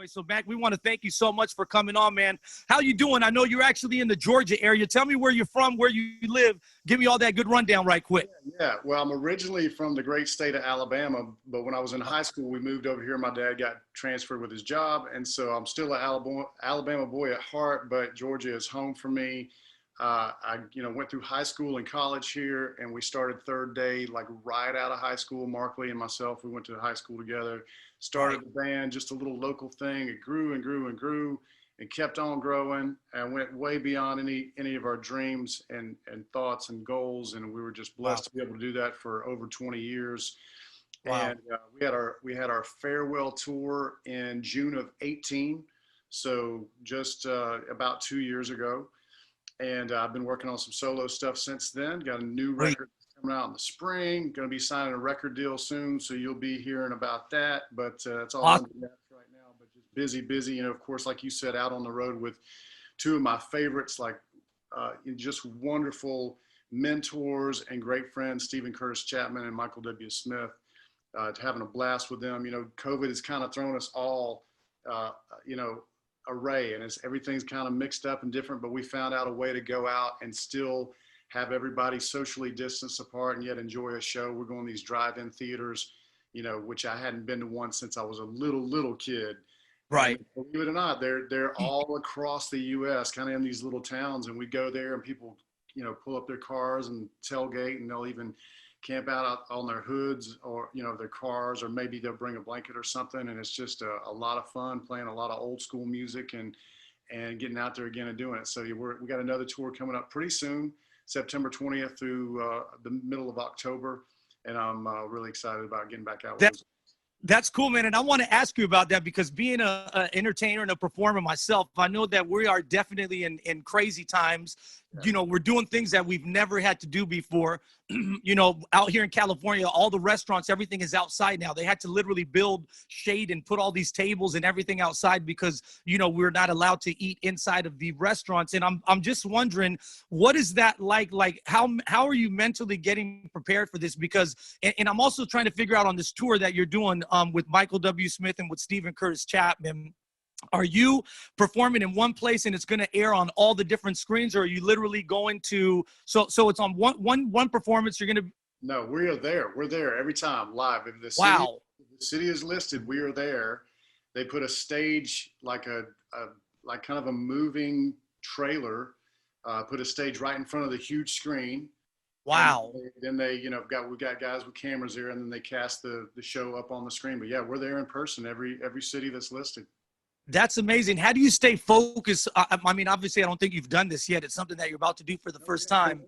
So, Mac, we want to thank you so much for coming on, man. How you doing? I know you're actually in the Georgia area. Tell me where you're from, where you live. Give me all that good rundown right quick. Yeah. Well, I'm originally from the great state of Alabama, but when I was in high school, we moved over here. My dad got transferred with his job, and so I'm still an Alabama boy at heart, but Georgia is home for me. I went through high school and college here, and we started Third Day, like right out of high school. Markley and myself, we went to high school together, started the band, just a little local thing. It grew and grew and grew and kept on growing and went way beyond any of our dreams and thoughts and goals. And we were just blessed to be able to do that for over 20 years. Wow. And we had our farewell tour in June of 18. So just about 2 years ago. And I've been working on some solo stuff since then. Got a new record coming out in the spring. Going to be signing a record deal soon, so you'll be hearing about that. But it's all under wraps right now. But just busy. You know, of course, like you said, out on the road with two of my favorites, like just wonderful mentors and great friends, Stephen Curtis Chapman and Michael W. Smith. Having a blast with them. You know, COVID has kind of thrown us all, array, and everything's kind of mixed up and different, but we found out a way to go out and still have everybody socially distanced apart and yet enjoy a show. We're going to these drive-in theaters, which I hadn't been to one since I was a little kid. Right. And believe it or not, they're all across the U.S., kind of in these little towns, and we go there and people, pull up their cars and tailgate, and they'll even camp out on their hoods or, their cars, or maybe they'll bring a blanket or something. And it's just a lot of fun playing a lot of old school music and getting out there again and doing it. So we got another tour coming up pretty soon, September 20th through the middle of October. And I'm really excited about getting back out with those. That's cool, man. And I want to ask you about that because being an entertainer and a performer myself, I know that we are definitely in crazy times. Yeah. We're doing things that we've never had to do before. Out here in California, all the restaurants, everything is outside now. They had to literally build shade and put all these tables and everything outside because, we're not allowed to eat inside of the restaurants. And I'm just wondering, what is that like? Like, how are you mentally getting prepared for this? Because, and I'm also trying to figure out on this tour that you're doing with Michael W. Smith and with Stephen Curtis Chapman. Are you performing in one place and it's going to air on all the different screens, or are you literally going to, so it's on one performance, you're going to? No, we are there. We're there every time live. If the city is listed, we are there. They put a stage, like like kind of a moving trailer, put a stage right in front of the huge screen. Wow. Then they, we got guys with cameras there, and then they cast the show up on the screen. But yeah, we're there in person, every city that's listed. That's amazing. How do you stay focused? I mean, obviously, I don't think you've done this yet. It's something that you're about to do for the first time.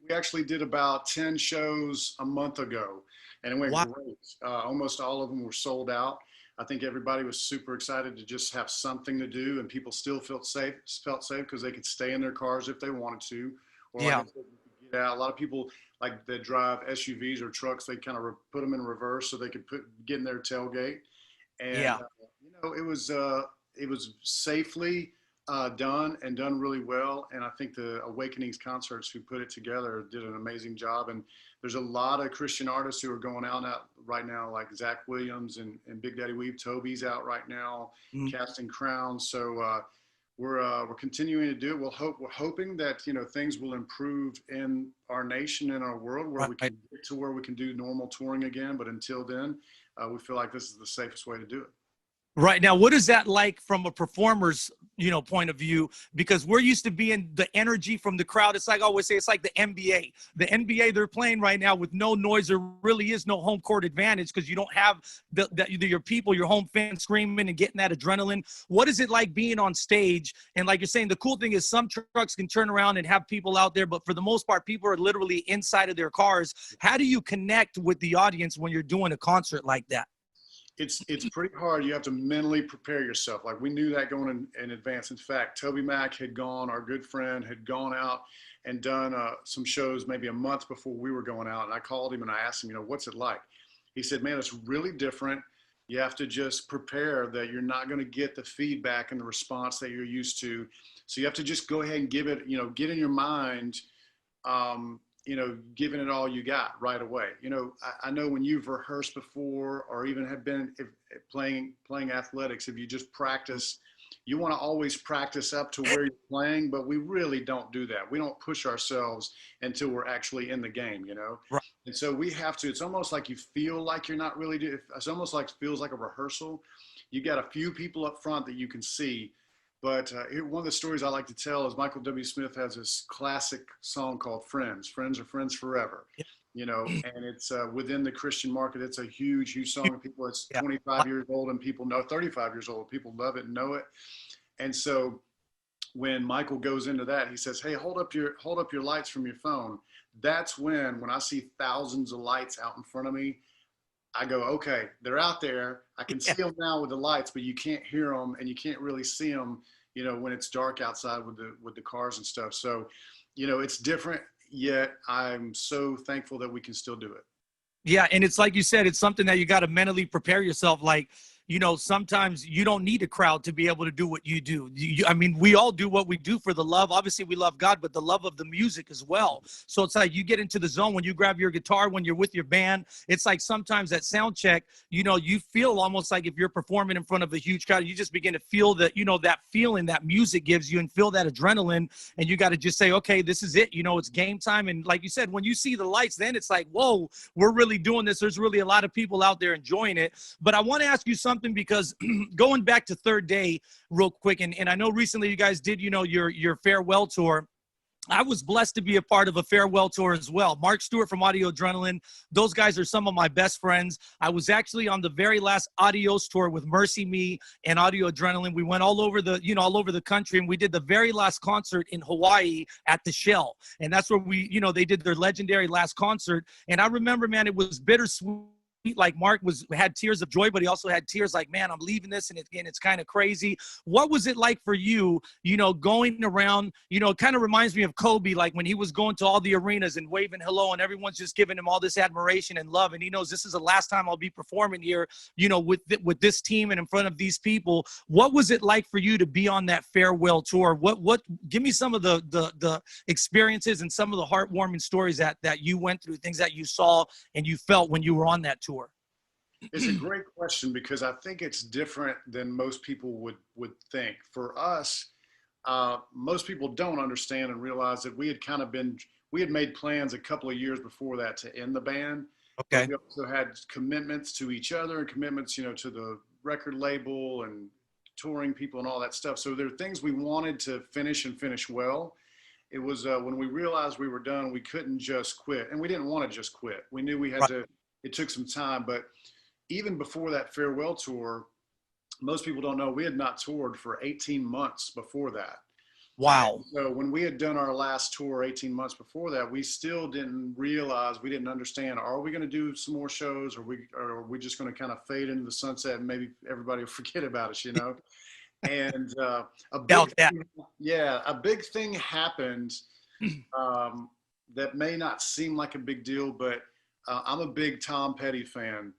We actually did about 10 shows a month ago, and it went great. Almost all of them were sold out. I think everybody was super excited to just have something to do, and people still felt safe because they could stay in their cars if they wanted to, or like I said, you could get out. A lot of people like that drive SUVs or trucks, they kind of put them in reverse so they could get in their tailgate. And it was safely done and done really well. And I think the Awakenings concerts who put it together did an amazing job. And there's a lot of Christian artists who are going out right now, like Zach Williams and Big Daddy Weave. Toby's out right now, casting crowns. So we're continuing to do it. We're hoping that, things will improve in our nation and our world where we can get to where we can do normal touring again. But until then, we feel like this is the safest way to do it. Right now, what is that like from a performer's, point of view? Because we're used to being the energy from the crowd. It's like I always say, it's like the NBA. The NBA, they're playing right now with no noise. There really is no home court advantage because you don't have your people, your home fans screaming and getting that adrenaline. What is it like being on stage? And like you're saying, the cool thing is some trucks can turn around and have people out there, but for the most part, people are literally inside of their cars. How do you connect with the audience when you're doing a concert like that? It's pretty hard. You have to mentally prepare yourself. Like we knew that going in advance. In fact, Toby Mac our good friend, had gone out and done some shows maybe a month before we were going out. And I called him and I asked him, what's it like? He said, man, it's really different. You have to just prepare that you're not going to get the feedback and the response that you're used to. So you have to just go ahead and give it, get in your mind, giving it all you got right away. I know when you've rehearsed before or even have been playing athletics, if you just practice, you want to always practice up to where you're playing, but we really don't do that. We don't push ourselves until we're actually in the game, Right. And so we have to, it's almost like you feel like you're not really doing, it's almost like it feels like a rehearsal. You got a few people up front that you can see. But one of the stories I like to tell is Michael W. Smith has this classic song called Friends. Friends are friends forever, and it's within the Christian market. It's a huge, huge song. People, it's Yeah. 25 years old and people know, 35 years old. People love it and know it. And so when Michael goes into that, he says, hey, hold up your lights from your phone. That's when I see thousands of lights out in front of me, I go, okay, they're out there. I can see them now with the lights, but you can't hear them and you can't really see them, when it's dark outside with the cars and stuff. So, it's different, yet I'm so thankful that we can still do it. Yeah. And it's like you said, it's something that you got to mentally prepare yourself. Like, sometimes you don't need a crowd to be able to do what you do. I mean, we all do what we do for the love. Obviously, we love God, but the love of the music as well. So it's like you get into the zone when you grab your guitar, when you're with your band. It's like sometimes at sound check, you feel almost like if you're performing in front of a huge crowd, you just begin to feel that, that feeling that music gives you and feel that adrenaline. And you got to just say, okay, this is it. It's game time. And like you said, when you see the lights, then it's like, whoa, we're really doing this. There's really a lot of people out there enjoying it. But I want to ask you something, because going back to Third Day real quick, and I know recently you guys did, your farewell tour. I was blessed to be a part of a farewell tour as well. Mark Stewart from Audio Adrenaline. Those guys are some of my best friends. I was actually on the very last Adios tour with Mercy Me and Audio Adrenaline. We went all over the country, and we did the very last concert in Hawaii at the Shell. And that's where they did their legendary last concert. And I remember, man, it was bittersweet. Like Mark had tears of joy, but he also had tears like, man, I'm leaving this. And again, it's kind of crazy. What was it like for you, going around, it kind of reminds me of Kobe, like when he was going to all the arenas and waving hello and everyone's just giving him all this admiration and love. And he knows this is the last time I'll be performing here, with this team and in front of these people. What was it like for you to be on that farewell tour? Give me some of the experiences and some of the heartwarming stories that you went through, things that you saw and you felt when you were on that tour. It's a great question, because I think it's different than most people would think. For us, most people don't understand and realize that we had made plans a couple of years before that to end the band. Okay. But we also had commitments to each other and commitments, to the record label and touring people and all that stuff. So there are things we wanted to finish and finish well. It was when we realized we were done, we couldn't just quit, and we didn't want to just quit. We knew we had to. It took some time, but even before that farewell tour, most people don't know we had not toured for 18 months before that. Wow. And so when we had done our last tour 18 months before that, we still didn't realize, we didn't understand, are we going to do some more shows, or are we just going to kind of fade into the sunset and maybe everybody will forget about us, And a big thing happened that may not seem like a big deal, but I'm a big Tom Petty fan,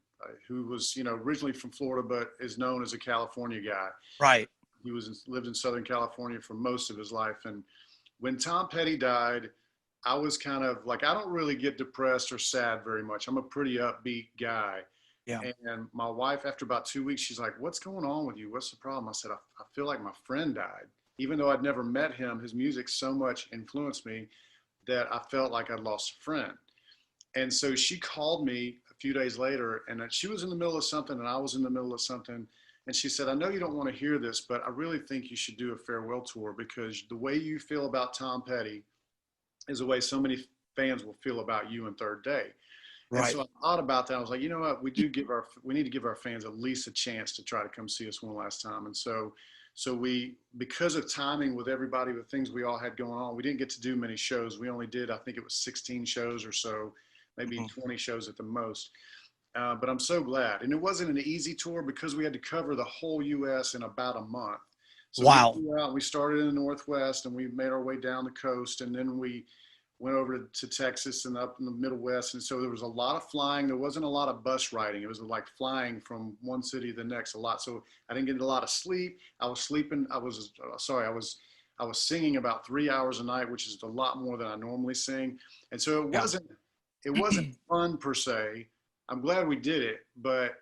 who was, originally from Florida, but is known as a California guy. Right. He lived in Southern California for most of his life. And when Tom Petty died, I was kind of like, I don't really get depressed or sad very much. I'm a pretty upbeat guy. Yeah. And my wife, after about 2 weeks, she's like, what's going on with you? What's the problem? I said, I feel like my friend died. Even though I'd never met him, his music so much influenced me that I felt like I'd lost a friend. And so she called me a few days later, and she was in the middle of something and I was in the middle of something. And she said, I know you don't want to hear this, but I really think you should do a farewell tour, because the way you feel about Tom Petty is the way so many fans will feel about you in Third Day. Right. And so I thought about that. I was like, you know what, we need to give our fans at least a chance to try to come see us one last time. And so we, because of timing with everybody, with things we all had going on, we didn't get to do many shows. We only did, I think it was 16 shows or so, maybe 20 shows at the most. But I'm so glad. And it wasn't an easy tour, because we had to cover the whole U.S. in about a month. So wow. We flew out, we started in the Northwest, and we made our way down the coast, and then we went over to Texas and up in the Middle West. And so there was a lot of flying. There wasn't a lot of bus riding. It was like flying from one city to the next a lot. So I didn't get a lot of sleep. I was sleeping. I was I was singing about 3 hours a night, which is a lot more than I normally sing. And so Yeah. it wasn't fun per se. I'm glad we did it, but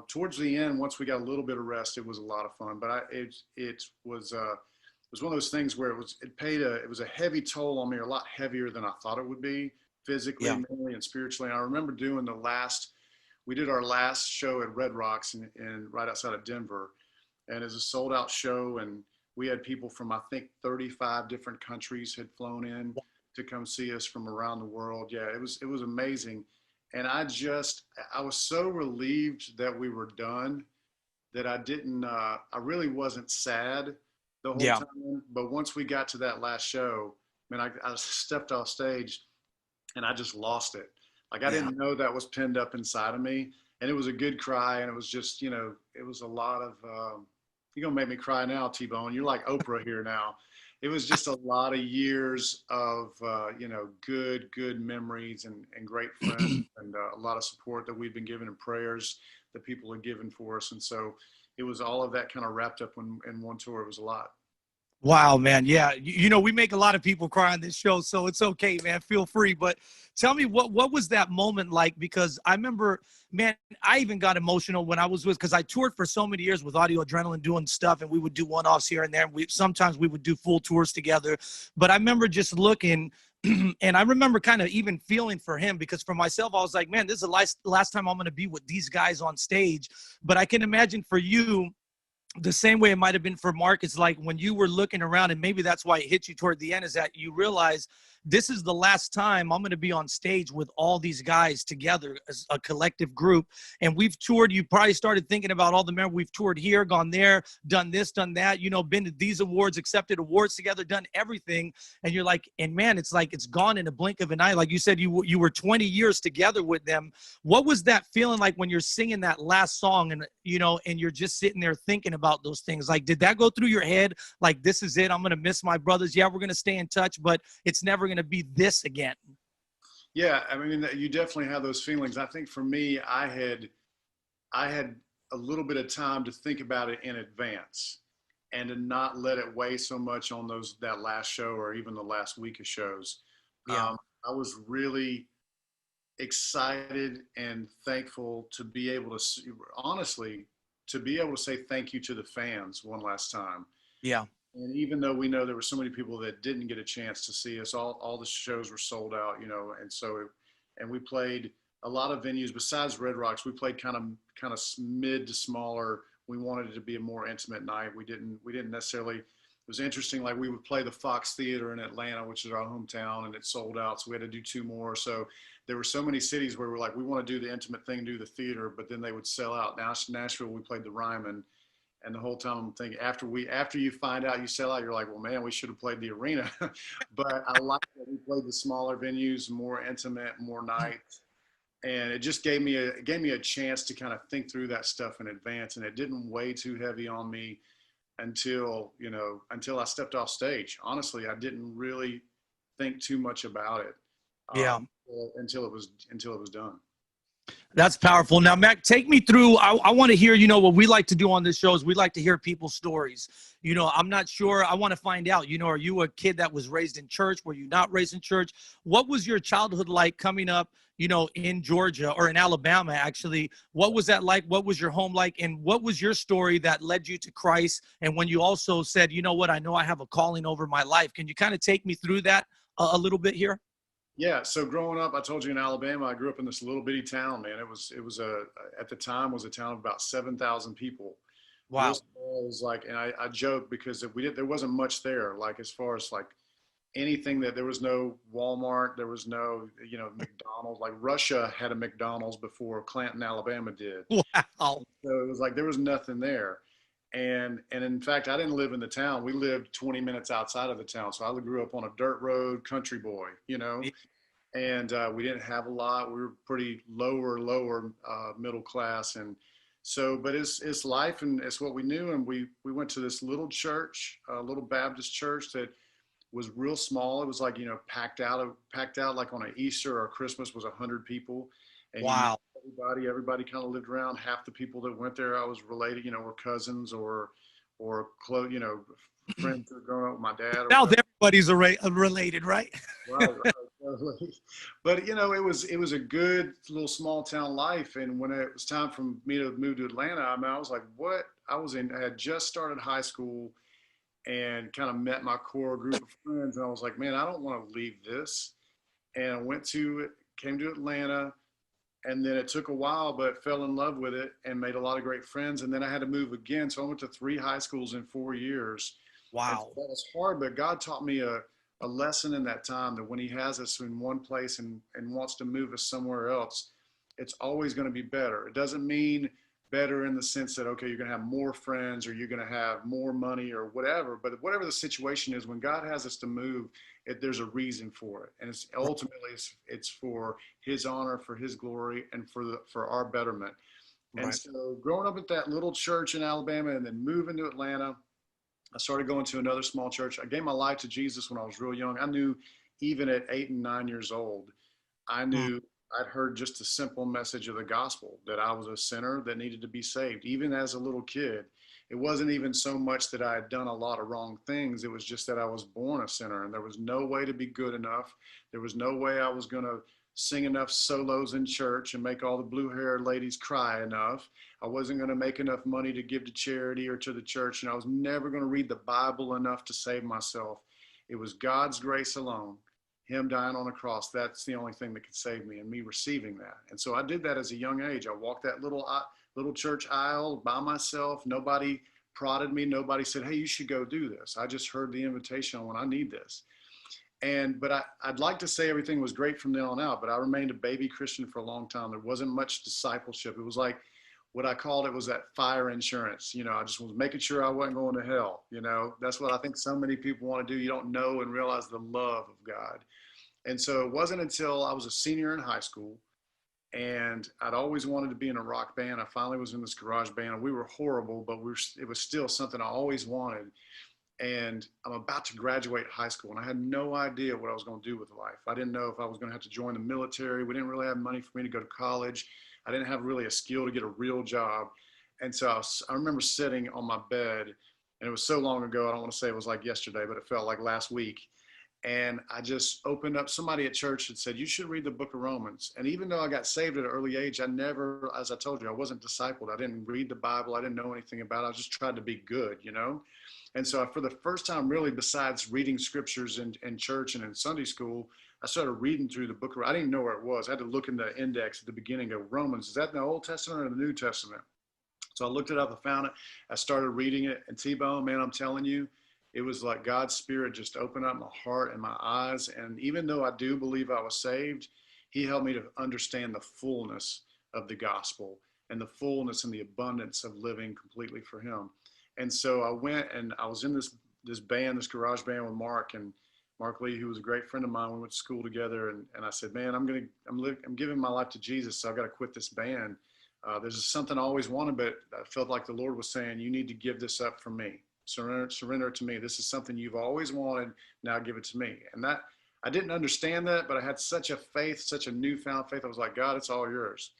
towards the end, once we got a little bit of rest, it was a lot of fun. But it was one of those things where it was a heavy toll on me, a lot heavier than I thought it would be, physically, Yeah. mentally, and spiritually. And I remember doing we did our last show at Red Rocks in right outside of Denver, and it's a sold out show. And we had people from, I think, 35 different countries had flown in to come see us from around the world. Yeah, it was amazing. And I was so relieved that we were done that I really wasn't sad the whole Yeah. time. But once we got to that last show, man, I stepped off stage and I just lost it. Like I Yeah. didn't know that was pinned up inside of me. And it was a good cry. And it was just, it was a lot of, you're going to make me cry now, T-Bone. You're like Oprah here now. It was just a lot of years of, good memories and great friends and a lot of support that we've been given and prayers that people have given for us. And so it was all of that kind of wrapped up in one tour. It was a lot. Wow, man. Yeah. We make a lot of people cry on this show, so it's okay, man. Feel free. But tell me what was that moment like? Because I remember, man, I even got emotional when I was because I toured for so many years with Audio Adrenaline doing stuff, and we would do one-offs here and there. And sometimes we would do full tours together. But I remember just looking and I remember kind of even feeling for him, because for myself, I was like, man, this is the last time I'm going to be with these guys on stage. But I can imagine for you, the same way it might have been for Mark, it's like when you were looking around, and maybe that's why it hit you toward the end, is that you realize this is the last time I'm going to be on stage with all these guys together as a collective group. And we've toured, you probably started thinking about all the members we've toured here, gone there, done this, done that, been to these awards, accepted awards together, done everything. And you're like, and man, it's like, it's gone in a blink of an eye. Like you said, you were 20 years together with them. What was that feeling like when you're singing that last song and, and you're just sitting there thinking about those things? Like, did that go through your head? Like, this is it. I'm going to miss my brothers. Yeah, we're going to stay in touch, but it's never going to be this again. Yeah. I mean, you definitely have those feelings. I think for me, I had a little bit of time to think about it in advance and to not let it weigh so much on that last show or even the last week of shows. Yeah. I was really excited and thankful to be able to, honestly, to be able to say thank you to the fans one last time. Yeah. And even though we know there were so many people that didn't get a chance to see us, all the shows were sold out, and so, and we played a lot of venues besides Red Rocks. We played kind of mid to smaller. We wanted it to be a more intimate night. We didn't necessarily. It was interesting. Like we would play the Fox Theater in Atlanta, which is our hometown, and it sold out. So we had to do 2 more. So there were so many cities where we're like, we want to do the intimate thing, do the theater, but then they would sell out. Now Nashville, we played the Ryman. And the whole time I'm thinking, after you find out you sell out, you're like, well, man, we should have played the arena. But I like that we played the smaller venues, more intimate, more nights, and it just gave me a chance to kind of think through that stuff in advance, and it didn't weigh too heavy on me until I stepped off stage. Honestly, I didn't really think too much about it Yeah. until it was done. That's powerful. Now, Mac, take me through. I want to hear, what we like to do on this show is we like to hear people's stories. I'm not sure. I want to find out, are you a kid that was raised in church? Were you not raised in church? What was your childhood like coming up, in Georgia or in Alabama, actually? What was that like? What was your home like? And what was your story that led you to Christ? And when you also said, you know what, I know I have a calling over my life. Can you kind of take me through that a little bit here? Yeah. So growing up, I told you in Alabama, I grew up in this little bitty town, man. It was at the time was a town of about 7,000 people. Wow. Real small. It was like, and I joke because there wasn't much there. Like as far as like anything there was no Walmart, there was no, McDonald's. Like Russia had a McDonald's before Clanton, Alabama did. Wow. So it was like, there was nothing there. And in fact, I didn't live in the town. We lived 20 minutes outside of the town. So I grew up on a dirt road, country boy, and we didn't have a lot. We were pretty lower middle class. And so, but it's life and it's what we knew. And we went to this little church, a little Baptist church that was real small. It was like, packed out like on an Easter or Christmas was 100 people. And wow. Everybody kind of lived around. Half the people that went there, I was related, were cousins or close, friends who are growing up with my dad or Now whatever. everybody's related, right? Right, right. But it was a good little small town life. And when it was time for me to move to Atlanta, I mean, I was like, what? I had just started high school and kind of met my core group of friends. And I was like, man, I don't want to leave this. And I came to Atlanta, and then it took a while, but fell in love with it and made a lot of great friends. And then I had to move again. So I went to 3 high schools in 4 years. And so Wow. that was hard, but God taught me a lesson in that time, that when he has us in one place and wants to move us somewhere else, it's always going to be better. It doesn't mean better in the sense that, okay, you're going to have more friends or you're going to have more money or whatever, but whatever the situation is, when God has us to move, there's a reason for it. And it's ultimately, it's for his honor, for his glory, and for our betterment. And Right. so growing up at that little church in Alabama and then moving to Atlanta, I started going to another small church. I gave my life to Jesus when I was real young. I knew even at 8 and 9 years old, I Mm. knew I'd heard just a simple message of the gospel, that I was a sinner that needed to be saved. Even as a little kid, it wasn't even so much that I had done a lot of wrong things. It was just that I was born a sinner and there was no way to be good enough. There was no way I was going to sing enough solos in church and make all the blue haired ladies cry enough. I wasn't going to make enough money to give to charity or to the church. And I was never going to read the Bible enough to save myself. It was God's grace alone, him dying on the cross. That's the only thing that could save me, and me receiving that. And so I did that as a young age. I walked that little church aisle by myself. Nobody prodded me. Nobody said, hey, you should go do this. I just heard the invitation when I need this. But I'd like to say everything was great from then on out, but I remained a baby Christian for a long time. There wasn't much discipleship. It was like, what I called it was that fire insurance. I just was making sure I wasn't going to hell. That's what I think so many people want to do. You don't know and realize the love of God. And so it wasn't until I was a senior in high school, and I'd always wanted to be in a rock band. I finally was in this garage band, and we were horrible, but it was still something I always wanted. And I'm about to graduate high school, and I had no idea what I was going to do with life. I didn't know if I was going to have to join the military. We didn't really have money for me to go to college. I didn't have really a skill to get a real job. And so I remember sitting on my bed, and it was so long ago, I don't want to say it was like yesterday, but it felt like last week. And I just opened up, somebody at church had said, you should read the book of Romans. And even though I got saved at an early age, I never, as I told you, I wasn't discipled. I didn't read the Bible. I didn't know anything about it. I just tried to be good, And so for the first time, really, besides reading scriptures in church and in Sunday school, I started reading through the book. I didn't even know where it was. I had to look in the index at the beginning of Romans. Is that in the Old Testament or the New Testament? So I looked it up, I found it. I started reading it. And T-Bone, man, I'm telling you, it was like God's Spirit just opened up my heart and my eyes. And even though I do believe I was saved, he helped me to understand the fullness of the gospel and the fullness and the abundance of living completely for him. And so I went, and I was in this band, this garage band with Mark Lee, who was a great friend of mine. We went to school together, and I said, man, I'm giving my life to Jesus, so I got to quit this band. There's something I always wanted, but I felt like the Lord was saying, you need to give this up for me. Surrender it to me. This is something you've always wanted. Now give it to me. And that, I didn't understand that, but I had such a faith, such a newfound faith. I was like, God, it's all yours.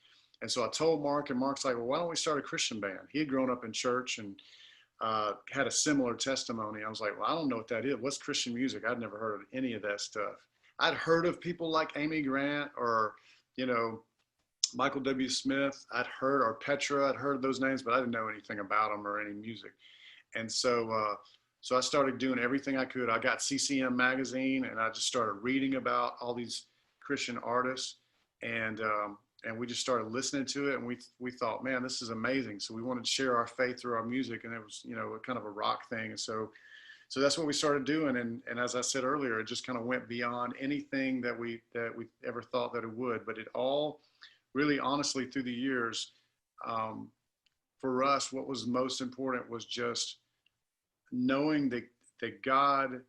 And so I told Mark, and Mark's like, well, why don't we start a Christian band? He had grown up in church and had a similar testimony. I was like, well, I don't know what that is. What's Christian music? I'd never heard of any of that stuff. I'd heard of people like Amy Grant or, Michael W. Smith. Or Petra. I'd heard those names, but I didn't know anything about them or any music. And so I started doing everything I could. I got CCM magazine, and I just started reading about all these Christian artists, and we just started listening to it, and we thought, man, this is amazing. So we wanted to share our faith through our music, and it was kind of a rock thing. And so that's what we started doing. And as I said earlier, it just kind of went beyond anything that we ever thought that it would. But it all really, honestly, through the years, for us, what was most important was just knowing that God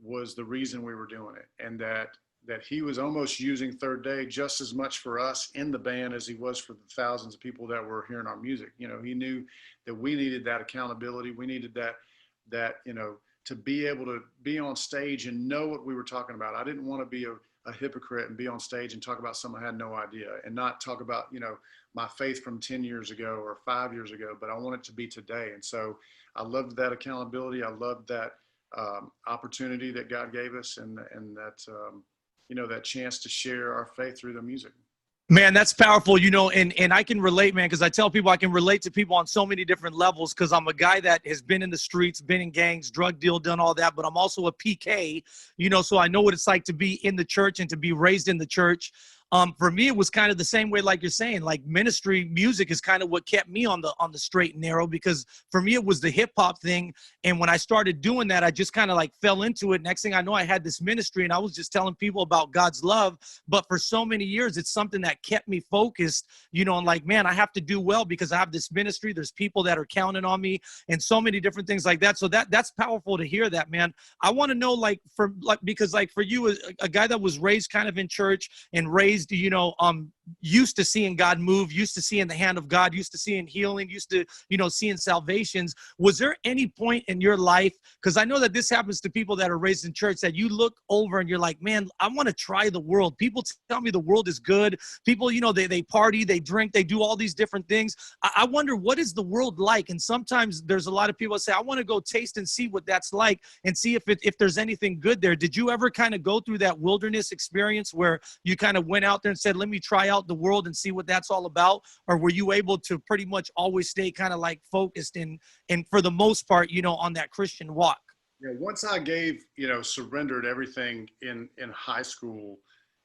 was the reason we were doing it, and that he was almost using Third Day just as much for us in the band as he was for the thousands of people that were hearing our music. He knew that we needed that accountability. We needed that to be able to be on stage and know what we were talking about. I didn't want to be a a hypocrite and be on stage and talk about something I had no idea, and not talk about, you know, my faith from 10 years ago or 5 years ago, but I want it to be today. And so I loved that accountability. I loved that opportunity that God gave us, and that, you know, that chance to share our faith through the music. Man, that's powerful, you know, and I can relate, man, because I tell people I can relate to people on so many different levels, because I'm a guy that has been in the streets, been in gangs, drug deal, done all that, but I'm also a PK, you know, so I know what it's like to be in the church and to be raised in the church. For me, it was kind of the same way, like you're saying, like ministry music is kind of what kept me on the straight and narrow, because for me, it was the hip hop thing. And when I started doing that, I just kind of like fell into it. Next thing I know, I had this ministry and I was just telling people about God's love. But for so many years, it's something that kept me focused, you know, and like, man, I have to do well because I have this ministry. There's people that are counting on me and so many different things like that. So that's powerful to hear that, man. I want to know, like, because like for you, a guy that was raised kind of in church and raised, you know, used to seeing God move, used to seeing the hand of God, used to seeing healing, used to, you know, seeing salvations. Was there any point in your life, because I know that this happens to people that are raised in church, that you look over and you're like, man, I want to try the world. People tell me the world is good. People, you know, they party, they drink, they do all these different things. I wonder, what is the world like? And sometimes there's a lot of people that say, I want to go taste and see what that's like and see if there's anything good there. Did you ever kind of go through that wilderness experience where you kind of went out there and said, let me try out the world and see what that's all about? Or were you able to pretty much always stay kind of like focused and for the most part, you know, on that Christian walk? Yeah, once I surrendered everything in high school,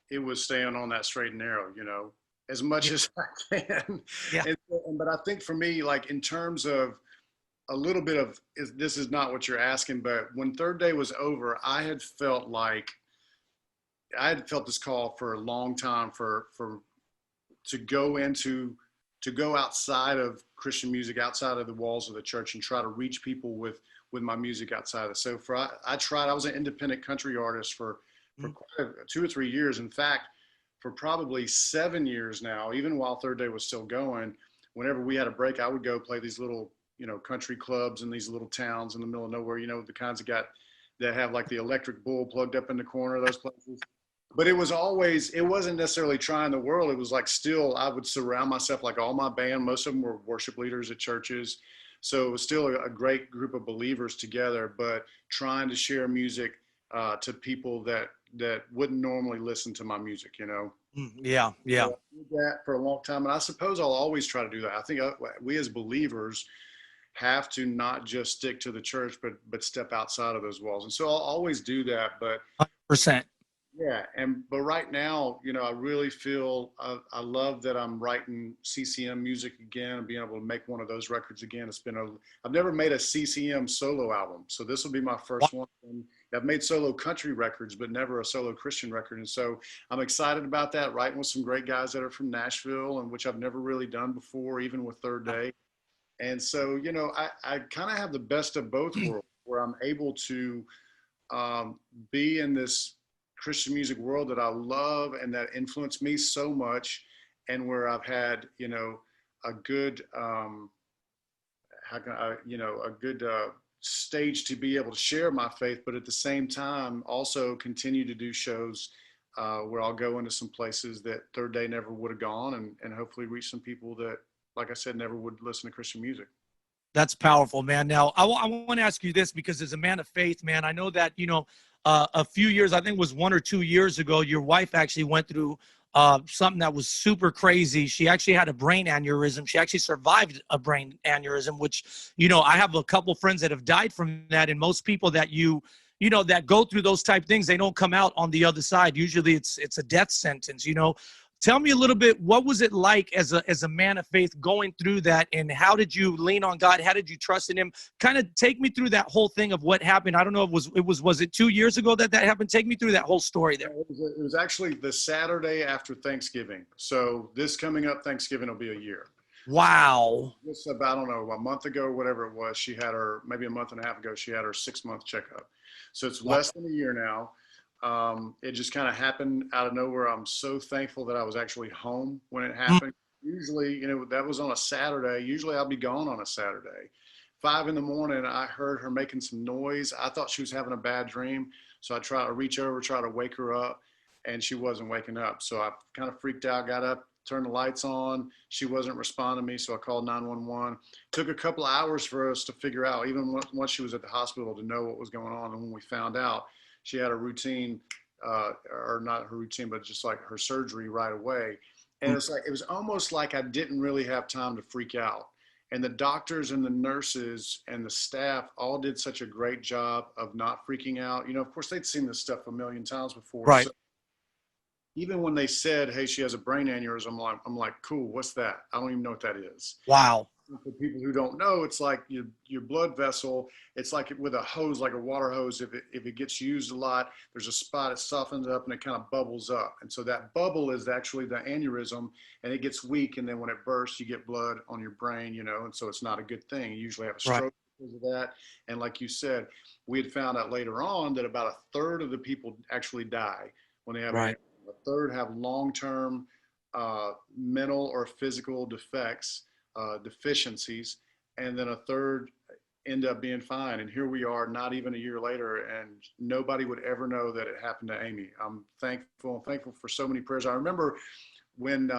it was staying on that straight and narrow, you know, as much Yeah. as I can. Yeah. But I think for me, like in terms of a little bit of, this is not what you're asking, but when Third Day was over, I had felt this call for a long time to go outside of Christian music, outside of the walls of the church, and try to reach people with my music outside of it. So I was an independent country artist for quite 2 or 3 years. In fact, for probably 7 years now, even while Third Day was still going, whenever we had a break, I would go play these little, you know, country clubs in these little towns in the middle of nowhere, you know, the kinds that have like the electric bull plugged up in the corner of those places. But it wasn't necessarily trying the world. It was like, still, I would surround myself, like all my band, most of them were worship leaders at churches. So it was still a great group of believers together, but trying to share music to people that wouldn't normally listen to my music, you know? Yeah. Yeah. So I did that for a long time. And I suppose I'll always try to do that. I think we as believers have to not just stick to the church, but step outside of those walls. And so I'll always do that. But 100%. yeah, but right now, you know, I really feel I love that I'm writing CCM music again and being able to make one of those records again. I've never made a CCM solo album, so this will be my first one. And I've made solo country records, but never a solo Christian record, and so I'm excited about that. Writing with some great guys that are from Nashville, and which I've never really done before, even with Third Day. And so, you know, I kind of have the best of both worlds, where I'm able to be in this Christian music world that I love and that influenced me so much, and where I've had, you know, a good, stage to be able to share my faith, but at the same time also continue to do shows where I'll go into some places that Third Day never would have gone, and hopefully reach some people that, like I said, never would listen to Christian music. That's powerful, man. Now, I want to ask you this, because as a man of faith, man, I know that, you know, a few years, I think it was 1 or 2 years ago, your wife actually went through something that was super crazy. She actually had a brain aneurysm. She actually survived a brain aneurysm, which, you know, I have a couple friends that have died from that. And most people that you know, that go through those type things, they don't come out on the other side. Usually it's a death sentence, you know. Tell me a little bit, what was it like as a man of faith going through that, and how did you lean on God? How did you trust in him? Kind of take me through that whole thing of what happened. I don't know if was it 2 years ago that happened? Take me through that whole story there. It was actually the Saturday after Thanksgiving. So this coming up Thanksgiving will be a year. Wow. Just about, I don't know, a month ago, whatever it was, maybe a month and a half ago, she had her 6-month checkup. So it's less than a year now. It just kind of happened out of nowhere. I'm so thankful that I was actually home when it happened. Usually, you know, that was on a Saturday. Usually I'll be gone on a Saturday. 5 a.m, I heard her making some noise. I thought she was having a bad dream. So I try to reach over, try to wake her up. and she wasn't waking up. So I kind of freaked out, got up, turned the lights on. She wasn't responding to me, so I called 911. Took a couple of hours for us to figure out, even once she was at the hospital, to know what was going on. And when we found out, she had a routine, or not her routine, but just like her surgery right away. And it was almost like I didn't really have time to freak out. And the doctors and the nurses and the staff all did such a great job of not freaking out. You know, of course, they'd seen this stuff a million times before. Right. So even when they said, "Hey, she has a brain aneurysm," I'm like, cool, what's that? I don't even know what that is. Wow. For people who don't know, it's like your blood vessel. It's like with a hose, like a water hose. If it gets used a lot, there's a spot, it softens up and it kind of bubbles up. And so that bubble is actually the aneurysm, and it gets weak. And then when it bursts, you get blood on your brain, you know, and so it's not a good thing. You usually have a Right. stroke because of that. And like you said, we had found out later on that about a third of the people actually die when they have Right. a third have long-term mental or physical defects, deficiencies, and then a third end up being fine. And here we are, not even a year later, and nobody would ever know that it happened to Amy. I'm thankful for so many prayers. I remember when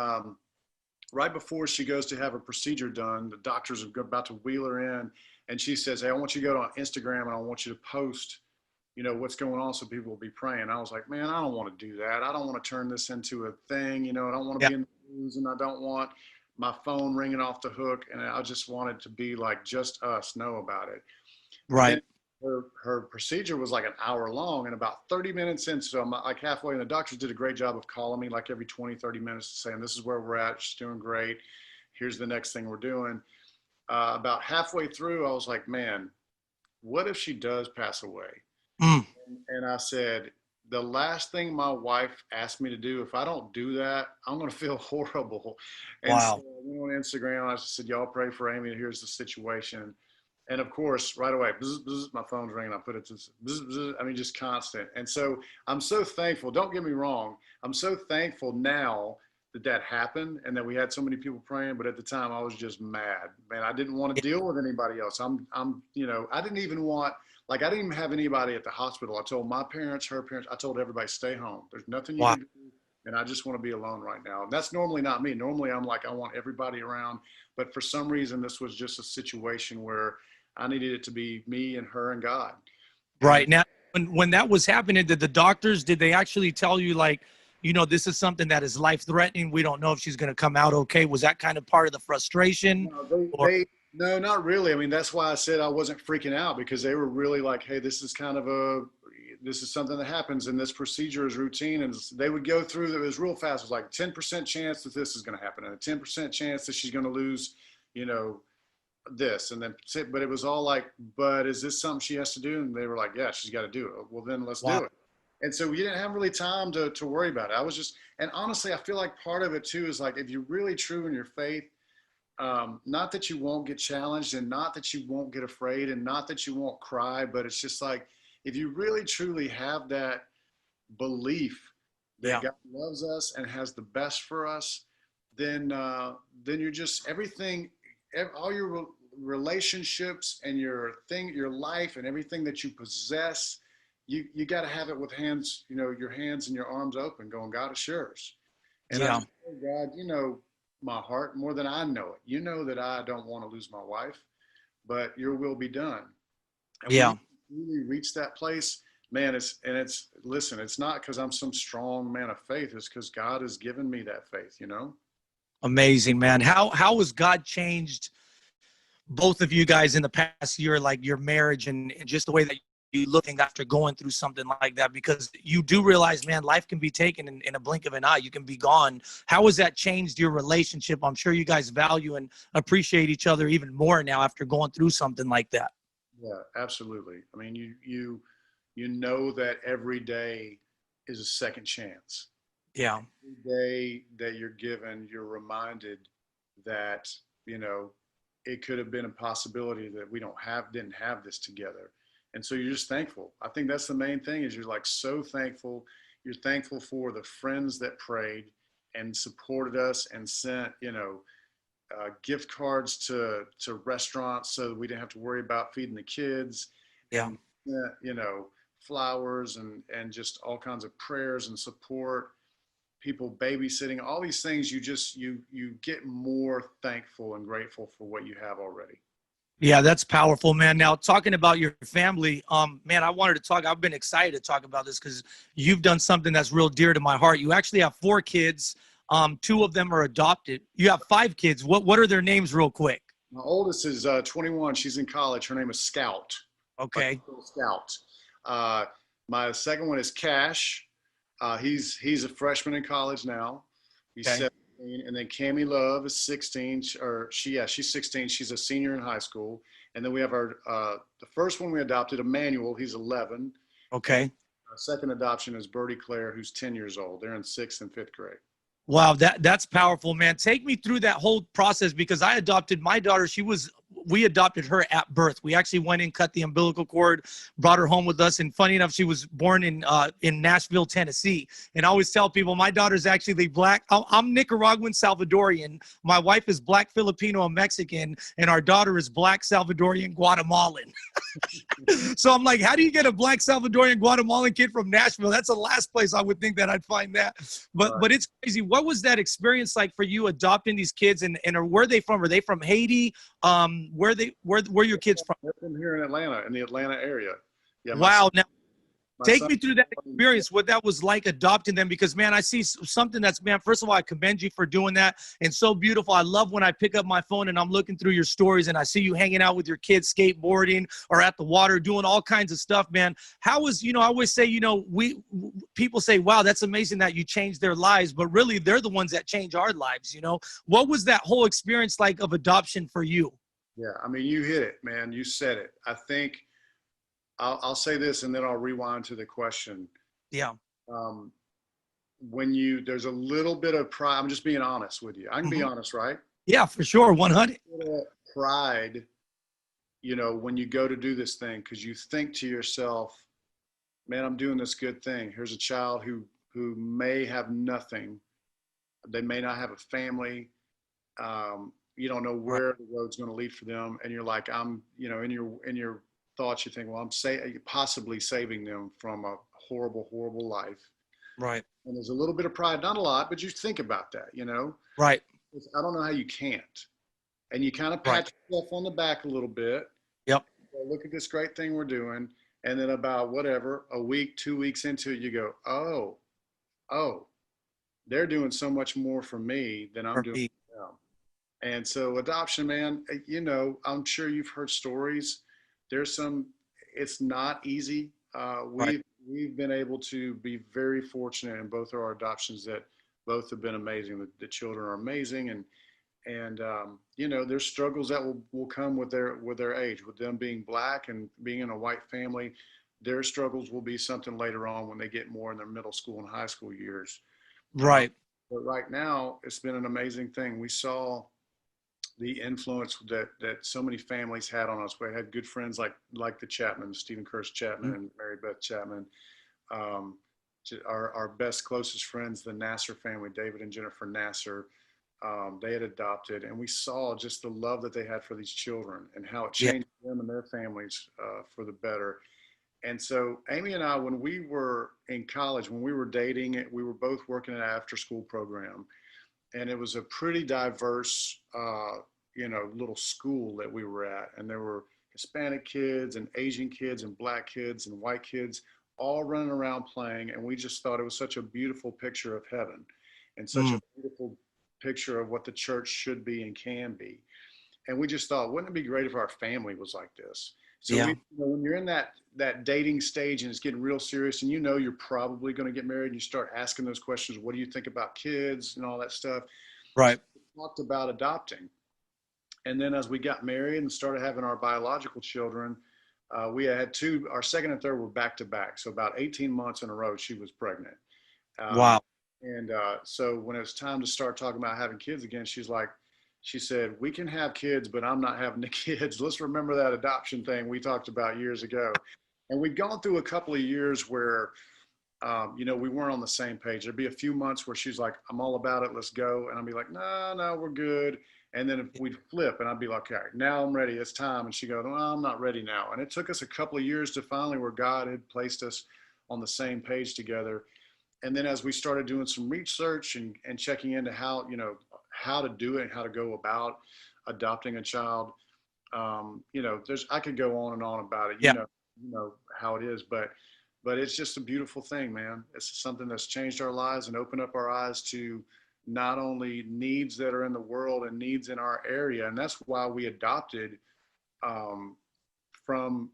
right before she goes to have a procedure done, the doctors are about to wheel her in, and she says, "Hey, I want you to go on Instagram and I want you to post, you know, what's going on so people will be praying." I was like, man, I don't want to do that. I don't want to turn this into a thing. You know, I don't want to Yeah. be in the news, and I don't want my phone ringing off the hook. And I just wanted to be like, just us know about it. But then Right. her procedure was like an hour long, and about 30 minutes in, so I'm like halfway, and the doctors did a great job of calling me like every 20, 30 minutes, saying, "This is where we're at. She's doing great. Here's the next thing we're doing." About halfway through, I was like, man, what if she does pass away? Mm. And I said, the last thing my wife asked me to do, if I don't do that, I'm going to feel horrible. And so Wow. I went on Instagram. I just said, y'all pray for Amy. Here's the situation. And of course, right away, bzz, bzz, my phone's ringing. I put it to bzz, bzz, I mean, just constant. And so I'm so thankful. Don't get me wrong. I'm so thankful now that that happened and that we had so many people praying. But at the time, I was just mad, man. I didn't want to deal with anybody else. You know, I didn't even want, like, I didn't even have anybody at the hospital. I told my parents, her parents, I told everybody, stay home. There's nothing you Wow. can do. And I just want to be alone right now. And that's normally not me. Normally I'm like, I want everybody around. But for some reason, this was just a situation where I needed it to be me and her and God. And Right. Now, when that was happening, did the doctors, did they actually tell you, like, you know, this is something that is life threatening? We don't know if she's going to come out okay. Was that kind of part of the frustration? no, Or no, not really. I mean, that's why I said I wasn't freaking out, because they were really like, hey, this is kind of this is something that happens, and this procedure is routine. And they would go through, it was real fast. It was like 10% chance that this is going to happen, and a 10% chance that she's going to lose, you know, this. And then, but it was all like, but is this something she has to do? And they were like, yeah, she's got to do it. Well, then let's wow. do it. And so we didn't have really time to worry about it. I was just, and honestly, I feel like part of it too is like, if you're really true in your faith, not that you won't get challenged, and not that you won't get afraid, and not that you won't cry, but it's just like, if you really truly have that belief that Yeah. God loves us and has the best for us, then you're just everything, all your relationships and your life and everything that you possess, you got to have it with hands, you know, your hands and your arms open, going, God, it's yours. And I Yeah. just, oh God, you know my heart more than I know it. You know that I don't want to lose my wife, but your will be done. And when you Yeah. really reach that place, man, listen, it's not because I'm some strong man of faith. It's because God has given me that faith, you know? Amazing, man. How has God changed both of you guys in the past year, like your marriage and just the way that you looking after going through something like that? Because you do realize, man, life can be taken in a blink of an eye. You can be gone. How has that changed your relationship? I'm sure you guys value and appreciate each other even more now after going through something like that. Yeah, absolutely. I mean, you know that every day is a second chance. Yeah. Every day that you're given, you're reminded that, you know, it could have been a possibility that didn't have this together. And so you're just thankful. I think that's the main thing, is you're like so thankful. You're thankful for the friends that prayed and supported us and sent, you know, gift cards to restaurants so that we didn't have to worry about feeding the kids, Yeah. and you know, flowers and just all kinds of prayers and support, people babysitting, all these things. You get more thankful and grateful for what you have already. Yeah, that's powerful, man. Now, talking about your family, man, I wanted to talk. I've been excited to talk about this because you've done something that's real dear to my heart. You actually have 4 kids. Two of them are adopted. You have 5 kids. What are their names, real quick? My oldest is 21. She's in college. Her name is Scout. Like Okay. Scout. My second one is Cash. He's a freshman in college now. He's Okay. 17. And then Cami Love is 16. She's 16. She's a senior in high school. And then we have the first one we adopted, Emmanuel. He's 11. And Okay. our second adoption is Birdie Claire, who's 10 years old. They're in 6th and 5th grade. Wow, that's powerful, man. Take me through that whole process because I adopted my daughter. We adopted her at birth. We actually went in, cut the umbilical cord, brought her home with us. And funny enough, she was born in Nashville, Tennessee. And I always tell people my daughter's actually black. I'm Nicaraguan Salvadorian. My wife is black Filipino and Mexican, and our daughter is black Salvadorian Guatemalan. So I'm like, how do you get a black Salvadorian Guatemalan kid from Nashville? That's the last place I would think that I'd find that. But it's crazy. What was that experience like for you adopting these kids, and where are they from? Are they from Haiti? Where your kids from? They're from here in Atlanta, in the Atlanta area. Yeah. Wow. Now take son, me through that experience, what that was like adopting them, because man, I see something that's, man, first of all, I commend you for doing that. And so beautiful. I love when I pick up my phone and I'm looking through your stories and I see you hanging out with your kids, skateboarding or at the water, doing all kinds of stuff, man. How was, I always say, people say, wow, that's amazing that you changed their lives, but really they're the ones that change our lives. What was that whole experience like of adoption for you? Yeah. I mean, you hit it, man. You said it. I think I'll say this and then I'll rewind to the question. Yeah. There's a little bit of pride. I'm just being honest with you. I can be honest, right? Yeah, for sure. 100. Pride, when you go to do this thing, because you think to yourself, man, I'm doing this good thing. Here's a child who may have nothing. They may not have a family. You don't know where the road's going to lead for them. And you're like, in your thoughts, you think, well, I'm possibly saving them from a horrible, horrible life. Right. And there's a little bit of pride, not a lot, but you think about that, Right. I don't know how you can't. And you kind of pat yourself on the back a little bit. Yep. Look at this great thing we're doing. And then about a week, 2 weeks into it, you go, oh, they're doing so much more for me than I'm doing for them. And so adoption, man, I'm sure you've heard stories. It's not easy. We've been able to be very fortunate in both of our adoptions that both have been amazing. The children are amazing. And there's struggles that will come with their age, with them being black and being in a white family. Their struggles will be something later on when they get more in their middle school and high school years. Right. But right now it's been an amazing thing. We saw the influence that so many families had on us. We had good friends like the Chapman, Stephen Curtis Chapman and Mary Beth Chapman. Our best, closest friends, the Nasser family, David and Jennifer Nasser, they had adopted, and we saw just the love that they had for these children and how it changed them and their families for the better. And so Amy and I, when we were in college, when we were dating, we were both working at an after-school program. And it was a pretty diverse, little school that we were at. And there were Hispanic kids and Asian kids and black kids and white kids all running around playing. And we just thought it was such a beautiful picture of heaven and such a beautiful picture of what the church should be and can be. And we just thought, wouldn't it be great if our family was like this? So when you're in that dating stage and it's getting real serious and you're probably going to get married and you start asking those questions, what do you think about kids and all that stuff? Right. So we talked about adopting. And then as we got married and started having our biological children, we had our second and third were back to back. So about 18 months in a row, she was pregnant. Wow. And so when it was time to start talking about having kids again, she said, we can have kids, but I'm not having the kids. Let's remember that adoption thing we talked about years ago. And we'd gone through a couple of years where, we weren't on the same page. There'd be a few months where she's like, I'm all about it. Let's go. And I'd be like, no, we're good. And then if we'd flip and I'd be like, okay, now I'm ready. It's time. And she goes, well, I'm not ready now. And it took us a couple of years to finally where God had placed us on the same page together. And then as we started doing some research and checking into how, you know, how to do it, how to go about adopting a child, you know, I could go on and on about it. Yeah. You know how it is, but it's just a beautiful thing, man. It's something that's changed our lives and opened up our eyes to not only needs that are in the world and needs in our area, and that's why we adopted um, from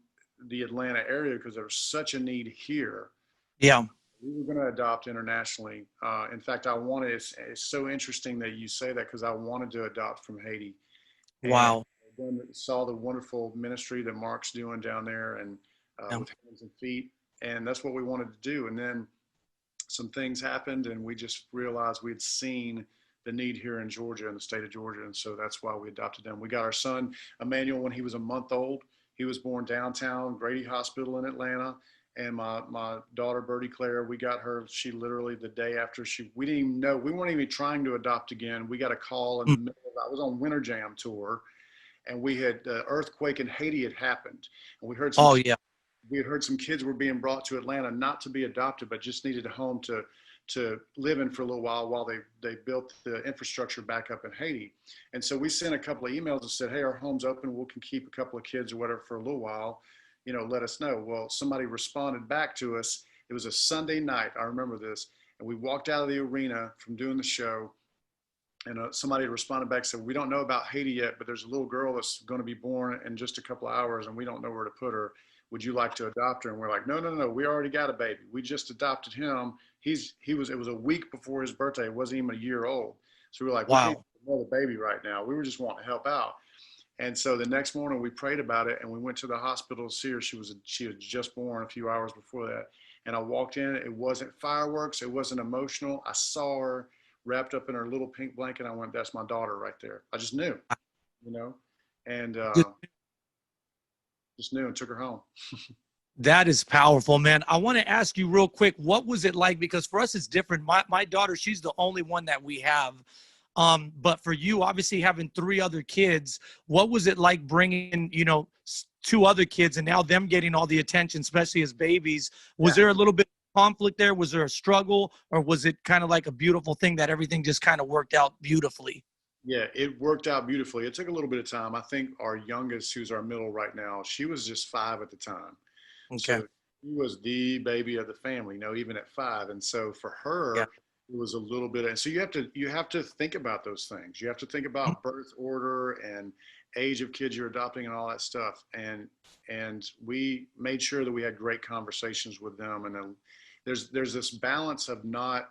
the Atlanta area because there was such a need here. Yeah. We were going to adopt internationally. In fact, I wanted. It's so interesting that you say that because I wanted to adopt from Haiti, and Wow. then saw the wonderful ministry that Mark's doing down there, and Yeah. with hands and feet, and that's what we wanted to do. And then some things happened, and we just realized we'd seen the need here in Georgia, in the state of Georgia, and so that's why we adopted them. We got our son Emmanuel when he was a month old. He was born downtown Grady Hospital in Atlanta. And my daughter Bertie Claire, we got her. She literally the day after we didn't even know, we weren't even trying to adopt again. We got a call in the middle of, I was on Winter Jam tour, and we had the earthquake in Haiti had happened, and Oh yeah. we had heard some kids were being brought to Atlanta not to be adopted, but just needed a home to live in for a little while they built the infrastructure back up in Haiti. And so we sent a couple of emails and said, hey, our home's open. We can keep a couple of kids or whatever for a little while. You know, let us know. Well, somebody responded back to us. It was a Sunday night. I remember this. And we walked out of the arena from doing the show. And somebody responded back and said, we don't know about Haiti yet, but there's a little girl that's going to be born in just a couple of hours and we don't know where to put her. Would you like to adopt her? And we're like, no, no, no, we already got a baby. We just adopted him. It was a week before his birthday. It wasn't even a year old. So we were like, we can't Wow. get another baby right now. We were just wanting to help out. And so the next morning we prayed about it and we went to the hospital to see her. She had just born a few hours before that. And I walked in, it wasn't fireworks. It wasn't emotional. I saw her wrapped up in her little pink blanket. I went, that's my daughter right there. I just knew, you know, and just knew and took her home. That is powerful, man. I want to ask you real quick, what was it like? Because for us, it's different. My daughter, she's the only one that we have. But for you, obviously having three other kids, what was it like bringing, you know, two other kids and now them getting all the attention, especially as babies? Was Yeah. there a little bit of conflict there? Was there a struggle, or was it kind of like a beautiful thing that everything just kind of worked out beautifully? Yeah, it worked out beautifully. It took a little bit of time. I think our youngest, who's our middle right now, she was just 5 at the time. Okay. So she was the baby of the family, you know, even at 5. And so for Yeah. her, it was a little bit. And so you have to think about those things. You have to think about birth order and age of kids you're adopting and all that stuff. And we made sure that we had great conversations with them. And then there's this balance of not,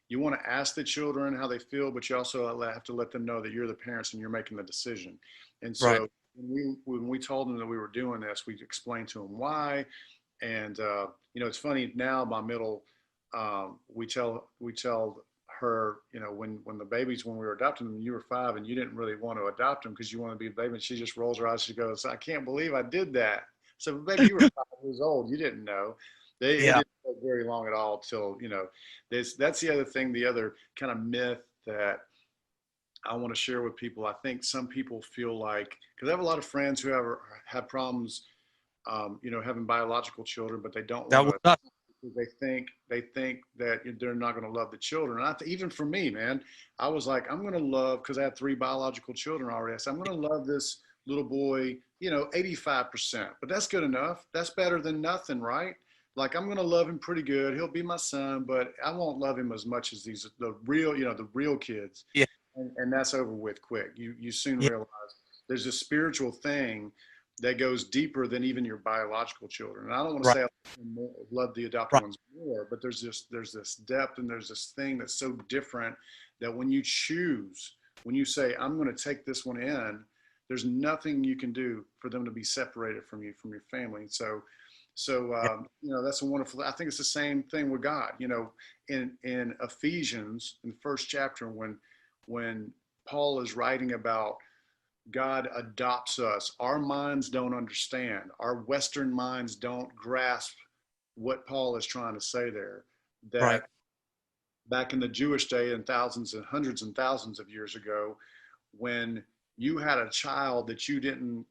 you want to ask the children how they feel, but you also have to let them know that you're the parents and you're making the decision. And Right. so when we told them that we were doing this, we explained to them why. And you know, it's funny now. My middle, we tell her, you know, when the babies, when we were adopting them, you were 5 and you didn't really want to adopt them because you want to be a baby. And she just rolls her eyes. She goes, "I can't believe I did that." So, baby, you were 5 years old. You didn't know. It Yeah. didn't take very long at all till, you know, that's the other thing. The other kind of myth that I want to share with people. I think some people feel like, because I have a lot of friends who have problems, you know, having biological children, but they don't That want was to. us. They think that they're not going to love the children. And even for me, man, I was like, I'm going to love, because I had 3 biological children already. I said, I'm going to love this little boy, you know, 85%, but that's good enough. That's better than nothing, right? Like, I'm going to love him pretty good. He'll be my son, but I won't love him as much as the real, you know, the real kids. Yeah. And that's over with quick. You soon Yeah. realize there's a spiritual thing that goes deeper than even your biological children. And I don't want to Right. say I love the adopted Right. ones more, but there's this depth and there's this thing that's so different that when you choose, when you say, I'm going to take this one in, there's nothing you can do for them to be separated from you, from your family. Yeah. You know, that's a wonderful, I think it's the same thing with God, you know, in Ephesians, in the first chapter, when Paul is writing about God adopts us. Our minds don't understand. Our Western minds don't grasp what Paul is trying to say there. Right. That back in the Jewish day and thousands and hundreds and thousands of years ago, when you had a child that you didn't